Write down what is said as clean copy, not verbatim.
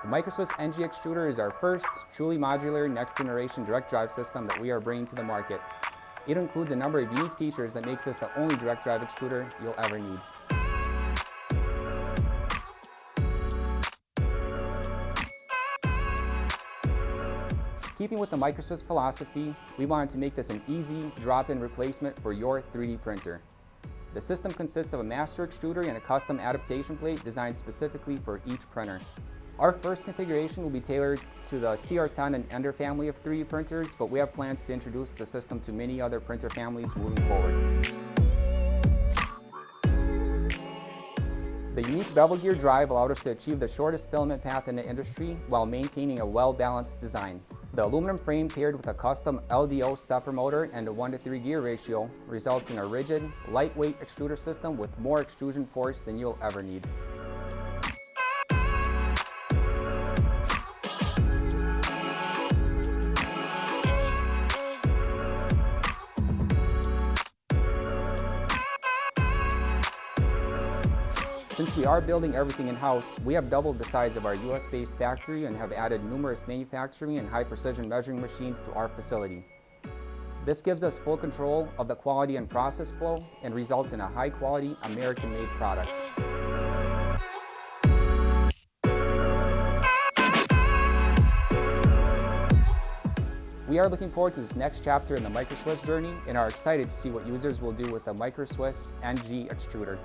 The MicroSwiss NG Extruder is our first truly modular next-generation direct drive system that we are bringing to the market. It includes a number of unique features that makes this the only direct drive extruder you'll ever need. Keeping with the MicroSwiss philosophy, we wanted to make this an easy drop-in replacement for your 3D printer. The system consists of a master extruder and a custom adaptation plate designed specifically for each printer. Our first configuration will be tailored to the CR10 and Ender family of 3D printers, but we have plans to introduce the system to many other printer families moving forward. The unique Bevel Gear drive allowed us to achieve the shortest filament path in the industry while maintaining a well-balanced design. The aluminum frame paired with a custom LDO stepper motor and a 1:3 gear ratio results in a rigid, lightweight extruder system with more extrusion force than you'll ever need. Since we are building everything in-house, we have doubled the size of our US-based factory and have added numerous manufacturing and high-precision measuring machines to our facility. This gives us full control of the quality and process flow and results in a high-quality, American-made product. We are looking forward to this next chapter in the MicroSwiss journey and are excited to see what users will do with the MicroSwiss NG Extruder.